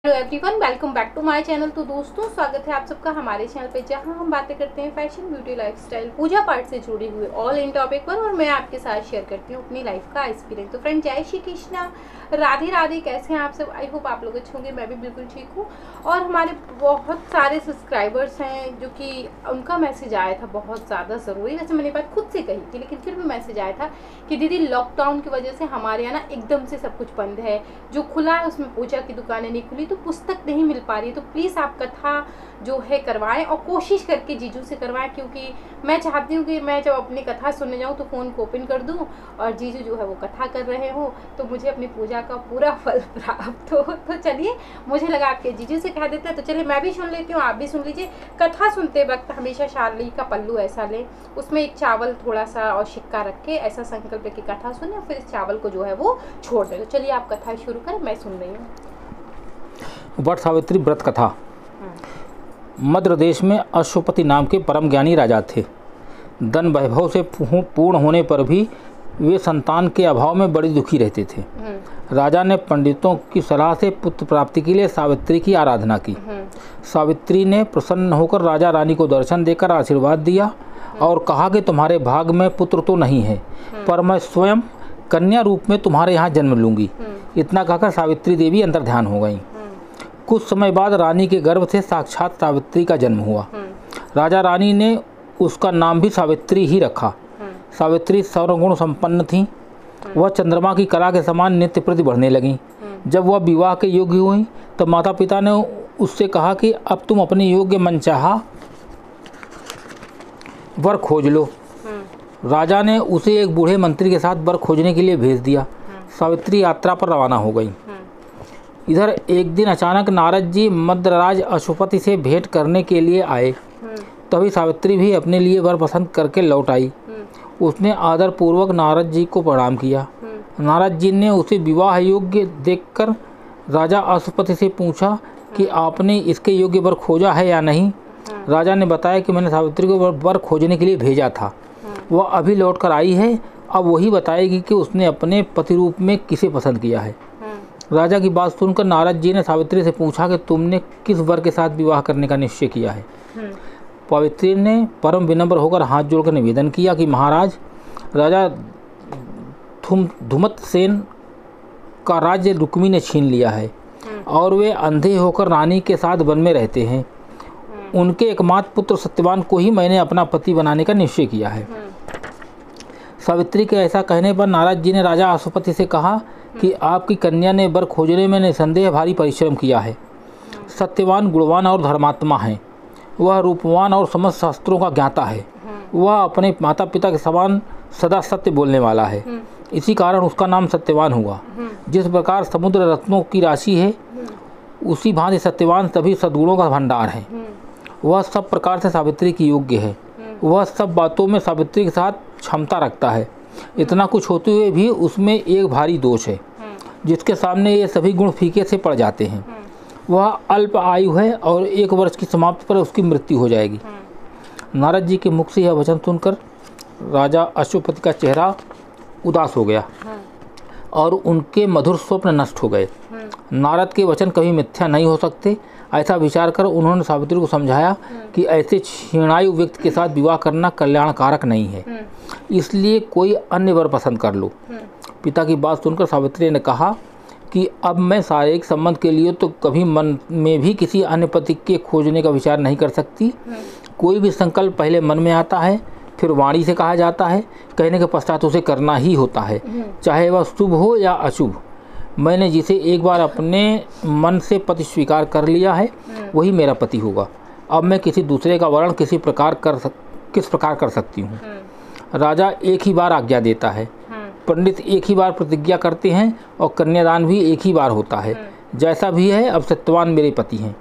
Hello everyone, welcome back to my channel. तो दोस्तों, स्वागत है आप सबका हमारे चैनल पे, जहां हम बातें करते हैं फैशन, ब्यूटी, लाइफस्टाइल, पूजा पाठ से जुड़ी हुई ऑल इन टॉपिक पर, और मैं आपके साथ शेयर करती हूँ अपनी लाइफ का एक्सपीरियंस। तो फ्रेंड, जय श्री कृष्णा, राधे राधे। कैसे हैं आप सब? आई होप आप लोग अच्छे होंगे। मैं भी बिल्कुल ठीक हूँ। और हमारे बहुत सारे सब्सक्राइबर्स हैं जो कि उनका मैसेज आया था बहुत ज़्यादा ज़रूरी। वैसे मैंने बात खुद से कही थी, लेकिन फिर भी मैसेज आया था कि दीदी लॉकडाउन की वजह से हमारे यहाँ ना एकदम से सब कुछ बंद है, जो खुला है उसमें पूजा की दुकानें नहीं खुली, तो पुस्तक नहीं मिल पा रही है। तो प्लीज़ आप कथा जो है करवाएं, और कोशिश करके जीजू से करवाएं, क्योंकि मैं चाहती हूँ कि मैं जब अपनी कथा सुनने जाऊँ तो फ़ोन को ओपन कर दूँ और जीजू जो है वो कथा कर रहे हो, तो मुझे अपनी पूजा का पूरा फल प्राप्त हो। तो चलिए, मुझे लगा आपके जीजू से कह देते हैं, तो चलिए मैं भी सुन लेती हूँ, आप भी सुन लीजिए। कथा सुनते वक्त हमेशा शाली का पल्लू ऐसा लें, उसमें एक चावल थोड़ा सा और सिक्का रख के ऐसा संकल्प की कथा सुने, फिर इस चावल को जो है वो छोड़ दें। तो चलिए आप कथा शुरू करें, मैं सुन रही हूँ। वट सावित्री व्रत कथा। मध्य देश में अश्वपति नाम के परम ज्ञानी राजा थे। धन वैभव से पूर्ण होने पर भी वे संतान के अभाव में बड़ी दुखी रहते थे। राजा ने पंडितों की सलाह से पुत्र प्राप्ति के लिए सावित्री की आराधना की। सावित्री ने प्रसन्न होकर राजा रानी को दर्शन देकर आशीर्वाद दिया और कहा कि तुम्हारे भाग में पुत्र तो नहीं है, पर मैं स्वयं कन्या रूप में तुम्हारे यहाँ जन्म लूंगी। इतना कहकर सावित्री देवी अंतर ध्यान हो गईं। कुछ समय बाद रानी के गर्भ से साक्षात सावित्री का जन्म हुआ। राजा रानी ने उसका नाम भी सावित्री ही रखा। सावित्री सर्वगुण संपन्न थीं। वह चंद्रमा की कला के समान नित्य प्रति बढ़ने लगीं। जब वह विवाह के योग्य हुई तब माता पिता ने उससे कहा कि अब तुम अपने योग्य मनचाहा वर खोज लो। राजा ने उसे एक बूढ़े मंत्री के साथ वर खोजने के लिए भेज दिया। सावित्री यात्रा पर रवाना हो गई। इधर एक दिन अचानक नारद जी मद्रराज अश्वपति से भेंट करने के लिए आए। तभी सावित्री भी अपने लिए वर पसंद करके लौट आई। उसने आदर पूर्वक नारद जी को प्रणाम किया। नारद जी ने उसे विवाह योग्य देखकर राजा अश्वपति से पूछा कि आपने इसके योग्य वर खोजा है या नहीं। राजा ने बताया कि मैंने सावित्री को वर खोजने के लिए भेजा था, वह अभी लौट कर आई है। अब वही बताएगी कि उसने अपने पति रूप में किसे पसंद किया है। राजा की बात सुनकर नारद जी ने सावित्री से पूछा कि तुमने किस वर के साथ विवाह करने का निश्चय किया है। सावित्री ने परम विनम्र होकर हाथ जोड़कर निवेदन किया कि महाराज, राजा धुमतसेन का राज्य रुक्मी ने छीन लिया है और वे अंधे होकर रानी के साथ वन में रहते हैं। उनके एकमात्र पुत्र सत्यवान को ही मैंने अपना पति बनाने का निश्चय किया है। सावित्री के ऐसा कहने पर नारद जी ने राजा अश्वपति से कहा कि आपकी कन्या ने वर खोजने में निसंदेह भारी परिश्रम किया है। सत्यवान गुणवान और धर्मात्मा है। वह रूपवान और समस्त शास्त्रों का ज्ञाता है। वह अपने माता पिता के समान सदा सत्य बोलने वाला है। इसी कारण उसका नाम सत्यवान हुआ। जिस प्रकार समुद्र रत्नों की राशि है, उसी भांति सत्यवान सभी सद्गुणों का भंडार है। वह सब प्रकार से सावित्री की योग्य है। वह सब बातों में सावित्री के साथ क्षमता रखता है। इतना कुछ होते हुए भी उसमें एक भारी दोष है, जिसके सामने ये सभी गुण फीके से पड़ जाते हैं। वह अल्प आयु है और 1 वर्ष की समाप्ति पर उसकी मृत्यु हो जाएगी। नारद जी के मुख से यह वचन सुनकर राजा अश्वपति का चेहरा उदास हो गया और उनके मधुर स्वप्न नष्ट हो गए। नारद के वचन कभी मिथ्या नहीं हो सकते। ऐसा विचार कर उन्होंने सावित्री को समझाया कि ऐसे क्षीणायु व्यक्ति के साथ विवाह करना कल्याणकारक नहीं है, इसलिए कोई अन्य वर पसंद कर लो। पिता की बात सुनकर सावित्री ने कहा कि अब मैं शारीरिक संबंध के लिए तो कभी मन में भी किसी अन्य पति के खोजने का विचार नहीं कर सकती। कोई भी संकल्प पहले मन में आता है, फिर वाणी से कहा जाता है, कहने के पश्चात उसे करना ही होता है, चाहे वह शुभ हो या अशुभ। मैंने जिसे एक बार अपने मन से पति स्वीकार कर लिया है, वही मेरा पति होगा। अब मैं किसी दूसरे का वर्ण किस प्रकार कर सकती हूँ। राजा एक ही बार आज्ञा देता है, पंडित एक ही बार प्रतिज्ञा करते हैं और कन्यादान भी एक ही बार होता है। जैसा भी है, अब सत्यवान मेरे पति हैं।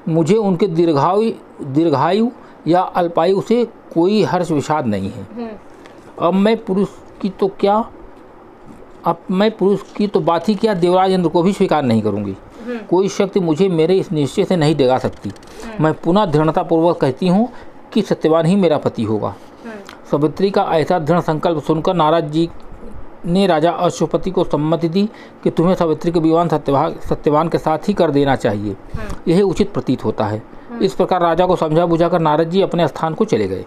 मुझे उनके दीर्घायु या अल्पायु से कोई हर्ष विषाद नहीं है। अब मैं पुरुष की तो बात ही क्या, देवराज इंद्र को भी स्वीकार नहीं करूंगी। कोई शक्ति मुझे मेरे इस निश्चय से नहीं डिगा सकती। मैं पुनः दृढ़तापूर्वक कहती हूँ कि सत्यवान ही मेरा पति होगा। सावित्री का ऐसा दृढ़ संकल्प सुनकर नारद जी ने राजा अश्वपति को सम्मति दी कि तुम्हें सावित्री के विवाह सत्यवान के साथ ही कर देना चाहिए, यही उचित प्रतीत होता है। इस प्रकार राजा को समझा बुझाकर नारद जी अपने स्थान को चले गए।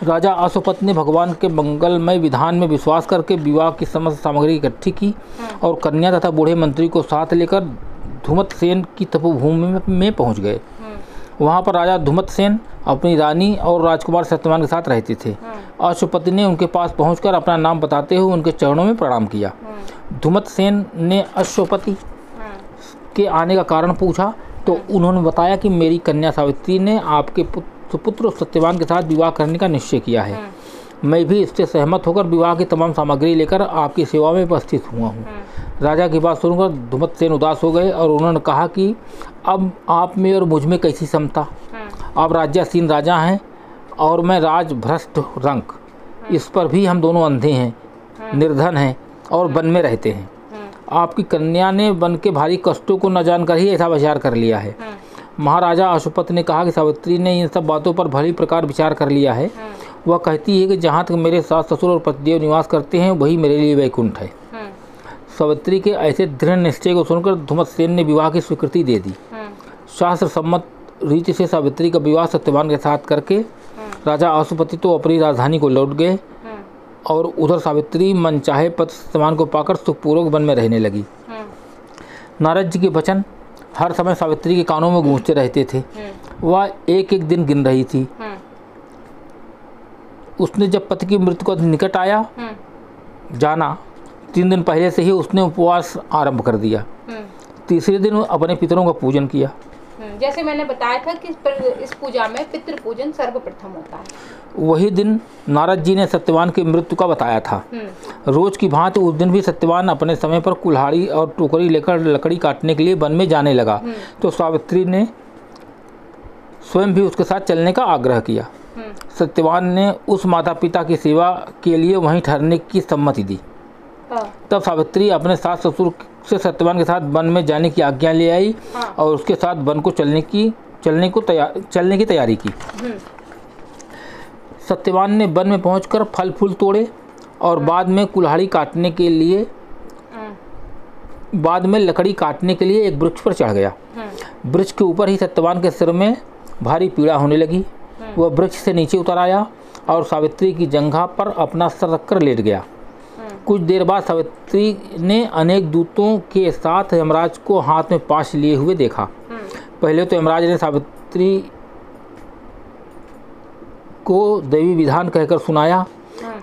राजा अश्वपति ने भगवान के मंगलमय विधान में विश्वास करके विवाह की समस्त सामग्री इकट्ठी की और कन्या तथा बूढ़े मंत्री को साथ लेकर धुमतसेन की तपोभूमि में पहुंच गए। वहां पर राजा धुमतसेन अपनी रानी और राजकुमार सत्यवान के साथ रहते थे। अश्वपति ने उनके पास पहुंचकर अपना नाम बताते हुए उनके चरणों में प्रणाम किया। धुमतसेन ने अश्वपति के आने का कारण पूछा तो उन्होंने बताया कि मेरी कन्या सावित्री ने आपके पुत्र सत्यवान के साथ विवाह करने का निश्चय किया है। मैं भी इससे सहमत होकर विवाह की तमाम सामग्री लेकर आपकी सेवा में उपस्थित हुआ हूँ। राजा की बात सुनकर धुमतसेन उदास हो गए और उन्होंने कहा कि अब आप में और मुझ में कैसी समता। आप राज्यासीन राजा हैं और मैं राजभ्रष्ट रंक। इस पर भी हम दोनों अंधे हैं, निर्धन हैं और वन में रहते हैं। आपकी कन्या ने वन के भारी कष्टों को न जानकर ही ऐसा विचार कर लिया है। महाराजा अश्वपति ने कहा कि सावित्री ने इन सब बातों पर भली प्रकार विचार कर लिया है। वह कहती है कि जहाँ तक मेरे सास ससुर और पतिदेव निवास करते हैं वही मेरे लिए वैकुंठ है। सावित्री के ऐसे दृढ़ निश्चय को सुनकर धुमतसेन ने विवाह की स्वीकृति दे दी। शास्त्र सम्मत रीति से सावित्री का विवाह सत्यवान के साथ करके राजा अश्वपति तो अपनी राजधानी को लौट गए और उधर सावित्री मनचाहे पति सत्यवान को पाकर सुखपूर्वक वन में रहने लगी। नारद जी के वचन हर समय सावित्री के कानों में गूंजते रहते थे। वह एक एक दिन गिन रही थी। उसने जब पति की मृत्यु का निकट आया जाना 3 दिन पहले से ही उसने उपवास आरंभ कर दिया। तीसरे दिन अपने पितरों का पूजन किया। जैसे मैंने बताया था कि इस पूजा में पितृ पूजन सर्वप्रथम होता है। वही दिन नारद जी ने सत्यवान की मृत्यु का बताया था। रोज की भांति उस दिन भी सत्यवान अपने समय पर कुल्हाड़ी और टोकरी लेकर लकड़ी काटने के लिए वन में जाने लगा तो सावित्री ने स्वयं भी उसके साथ चलने का आग्रह किया। सत्यवान ने उस माता पिता की सेवा के लिए वहीं ठहरने की सम्मति दी। तब सावित्री अपने सास ससुर से सत्यवान के साथ वन में जाने की आज्ञा ले आई और उसके साथ वन को चलने की तैयारी की। सत्यवान ने वन में पहुंचकर फल फूल तोड़े और बाद में लकड़ी काटने के लिए एक वृक्ष पर चढ़ गया। वृक्ष के ऊपर ही सत्यवान के सिर में भारी पीड़ा होने लगी। वह वृक्ष से नीचे उतर आया और सावित्री की जंघा पर अपना सर रखकर लेट गया। कुछ देर बाद सावित्री ने अनेक दूतों के साथ यमराज को हाथ में पाश लिए हुए देखा। पहले तो यमराज ने सावित्री को दैवी विधान कहकर सुनाया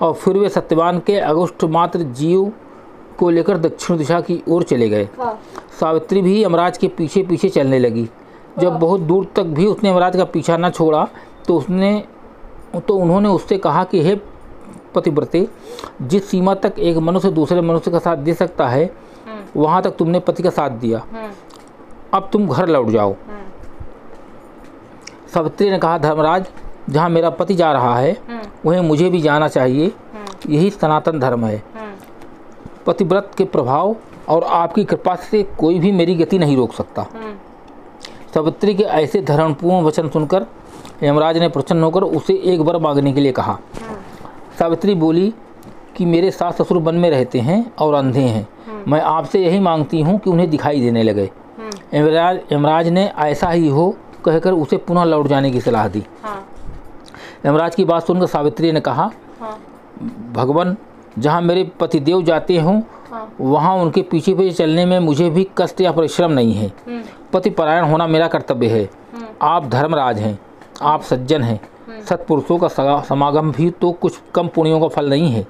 और फिर वे सत्यवान के अगुष्ठ मात्र जीव को लेकर दक्षिण दिशा की ओर चले गए। सावित्री भी यमराज के पीछे पीछे चलने लगी। जब बहुत दूर तक भी उसने यमराज का पीछा न छोड़ा तो उन्होंने उससे कहा कि हे पतिव्रते, जिस सीमा तक एक मनुष्य दूसरे मनुष्य का साथ दे सकता है वहां तक तुमने पति का साथ दिया। अब तुम घर लौट जाओ। सावित्री ने कहा, धर्मराज, जहाँ मेरा पति जा रहा है वहीं मुझे भी जाना चाहिए। यही सनातन धर्म है। पतिव्रत के प्रभाव और आपकी कृपा से कोई भी मेरी गति नहीं रोक सकता। सावित्री के ऐसे धर्मपूर्ण वचन सुनकर यमराज ने प्रसन्न होकर उसे एक वर मांगने के लिए कहा। सावित्री बोली कि मेरे सास ससुर वन में रहते हैं और अंधे हैं। मैं आपसे यही मांगती हूँ कि उन्हें दिखाई देने लगे। यमराज ने ऐसा ही हो कहकर उसे पुनः लौट जाने की सलाह दी। यमराज की बात सुनकर सावित्री ने कहा, भगवान, जहाँ मेरे पतिदेव जाते हों वहाँ उनके पीछे पीछे चलने में मुझे भी कष्ट या परिश्रम नहीं है। पति परायण होना मेरा कर्तव्य है। आप धर्मराज हैं, आप सज्जन हैं। सत्पुरुषों का समागम भी तो कुछ कम पुण्यों का फल नहीं है।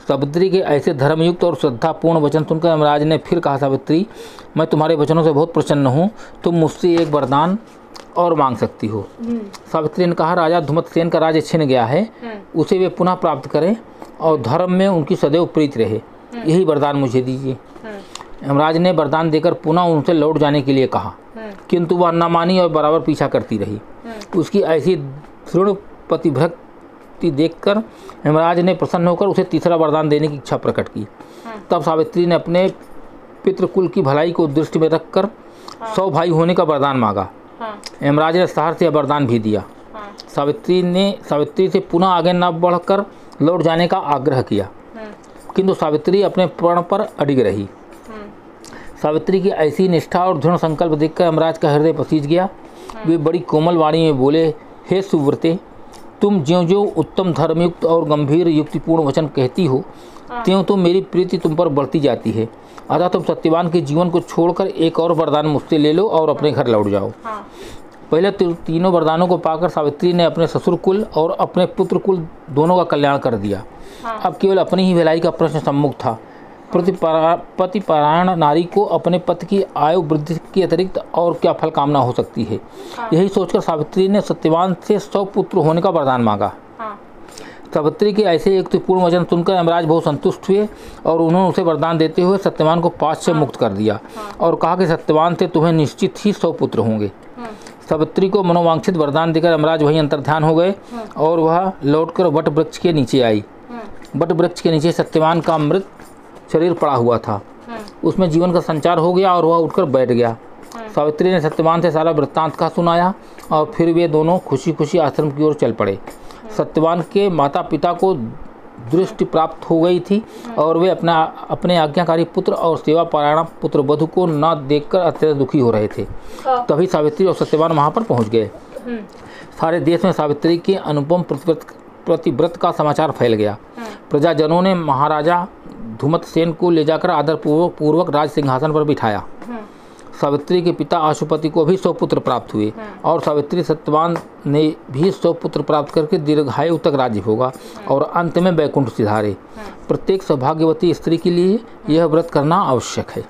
सावित्री के ऐसे धर्मयुक्त और श्रद्धापूर्ण वचन सुनकर यमराज ने फिर कहा, सावित्री, मैं तुम्हारे वचनों से बहुत प्रसन्न हूँ। तुम मुझसे एक वरदान और मांग सकती हो। सावित्री ने कहा, राजा धुमतसेन का राज्य छिन गया है, उसे वे पुनः प्राप्त करें और धर्म में उनकी सदैव प्रीति रहे। यही वरदान मुझे दीजिए। यमराज ने वरदान देकर पुनः उनसे लौट जाने के लिए कहा, किंतु वह न मानी और बराबर पीछा करती रही। उसकी ऐसी दृढ़ पतिभक्ति देखकर यमराज ने प्रसन्न होकर उसे तीसरा वरदान देने की इच्छा प्रकट की। तब सावित्री ने अपने पितृकुल की भलाई को दृष्टि में रखकर 100 भाई होने का वरदान मांगा। यमराज ने सहर्ष से वरदान भी दिया। सावित्री से पुनः आगे न बढ़कर लौट जाने का आग्रह किया, किंतु सावित्री अपने प्रण पर अडिग रही। सावित्री की ऐसी निष्ठा और दृढ़ संकल्प देखकर यमराज का हृदय पसीज गया। वे बड़ी कोमल वाणी में बोले, हे सुव्रते, तुम ज्यों ज्यों उत्तम धर्मयुक्त और गंभीर युक्तिपूर्ण वचन कहती हो, त्यों तो मेरी प्रीति तुम पर बढ़ती जाती है। अतः तुम सत्यवान के जीवन को छोड़कर एक और वरदान मुझसे ले लो और अपने घर लौट जाओ। पहले तीनों वरदानों को पाकर सावित्री ने अपने ससुर कुल और अपने पुत्र कुल दोनों का कल्याण कर दिया। अब केवल अपनी ही भलाई का प्रश्न सम्मुख था। पतिपरायण नारी को अपने पति की आयु वृद्धि के अतिरिक्त और क्या फल कामना हो सकती है। यही सोचकर सावित्री ने सत्यवान से 100 पुत्र होने का वरदान मांगा। सावित्री के ऐसे युक्तिपूर्ण वचन सुनकर यमराज बहुत संतुष्ट हुए और उन्होंने उसे वरदान देते हुए सत्यवान को पाश से मुक्त कर दिया और कहा कि सत्यवान से तुम्हें निश्चित ही 100 पुत्र होंगे। सावित्री को मनोवांछित वरदान देकर यमराज वहीं अंतर्ध्यान हो गए और वह लौटकर वट वृक्ष के नीचे आई। वट वृक्ष के नीचे सत्यवान का मृत शरीर पड़ा हुआ था। उसमें जीवन का संचार हो गया और वह उठकर बैठ गया। सावित्री ने सत्यवान से सारा वृत्तांत का सुनाया और फिर वे दोनों खुशी खुशी आश्रम की ओर चल पड़े। सत्यवान के माता पिता को दृष्टि प्राप्त हो गई थी और वे अपने आज्ञाकारी पुत्र और सेवा परायण पुत्र वधु को न देखकर अत्यंत दुखी हो रहे थे। तभी सावित्री और सत्यवान वहां पर पहुंच गए। सारे देश में सावित्री के अनुपम प्रतिव्रत का समाचार फैल गया। प्रजाजनों ने महाराजा धुमतसेन को ले जाकर आदर पूर्वक राज सिंहासन पर बिठाया। सावित्री के पिता आशुपति को भी 100 पुत्र प्राप्त हुए और सावित्री सत्यवान ने भी 100 पुत्र प्राप्त करके दीर्घायु तक राज्य होगा और अंत में वैकुंठ सिधारे। प्रत्येक सौभाग्यवती स्त्री के लिए यह व्रत करना आवश्यक है।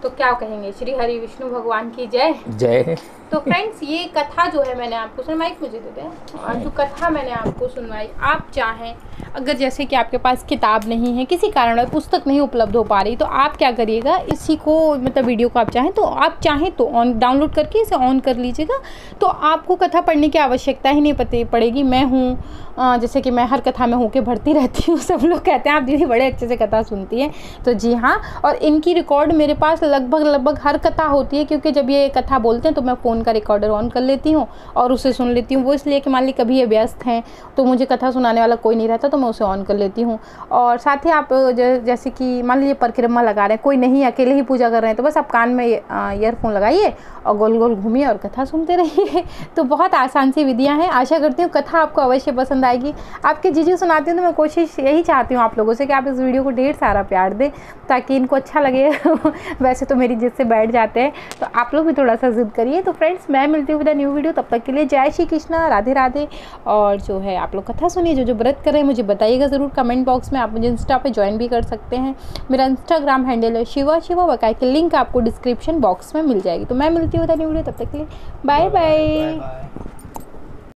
तो क्या कहेंगे, श्री हरि विष्णु भगवान की जय जय। तो फ्रेंड्स, ये कथा जो है मैंने आपको सुनवाई, मुझे देते हैं, और जो कथा मैंने आपको सुनवाई, आप चाहें अगर जैसे कि आपके पास किताब नहीं है, किसी कारण पुस्तक नहीं उपलब्ध हो पा रही, तो आप क्या करिएगा, इसी को मतलब वीडियो को आप चाहें तो ऑन डाउनलोड करके इसे ऑन कर लीजिएगा। तो आपको कथा पढ़ने की आवश्यकता ही नहीं पड़ेगी। मैं हूँ जैसे कि मैं हर कथा में होके भरती रहती हूँ। सब लोग कहते हैं आप दीदी बड़े अच्छे से कथा सुनती हैं, तो जी हाँ, और इनकी रिकॉर्ड मेरे पास लगभग हर कथा होती है, क्योंकि जब ये कथा बोलते हैं तो मैं फ़ोन का रिकॉर्डर ऑन कर लेती हूँ और उसे सुन लेती हूँ। वो इसलिए कि मान ली कभी ये व्यस्त हैं तो मुझे कथा सुनाने वाला कोई नहीं रहता, तो मैं उसे ऑन कर लेती हूँ। और साथ ही आप जैसे कि मान लीजिए परिक्रमा लगा रहे हैं, कोई नहीं, अकेले ही पूजा कर रहे हैं, तो बस आप कान में ईयरफोन लगाइए और गोल गोल घूमिए और कथा सुनते रहिए। तो बहुत आसान सी विधियाँ हैं। आशा करती हूँ कथा आपको अवश्य पसंद आएगी। आपके जीजू सुनाती हूँ तो मैं कोशिश यही चाहती हूँ आप लोगों से कि आप इस वीडियो को ढेर सारा प्यार दें ताकि इनको अच्छा लगे। वैसे तो मेरी जिद से बैठ जाते हैं, तो आप लोग भी थोड़ा सा जिद करिए। तो फ्रेंड्स, मैं मिलती हूँ विद न्यू वीडियो, तब तक के लिए जय श्री कृष्णा, राधे राधे। और जो है आप लोग कथा सुनिए, जो व्रत कर रहे हैं मुझे बताइएगा ज़रूर कमेंट बॉक्स में। आप मुझे इंस्टा पे ज्वाइन भी कर सकते हैं। मेरा इंस्टाग्राम हैंडल है शिवा वकाई की लिंक आपको डिस्क्रिप्शन बॉक्स में मिल जाएगी। तो मैं मिलती हूँ विद न्यू वीडियो, तब तक के लिए बाय बाय।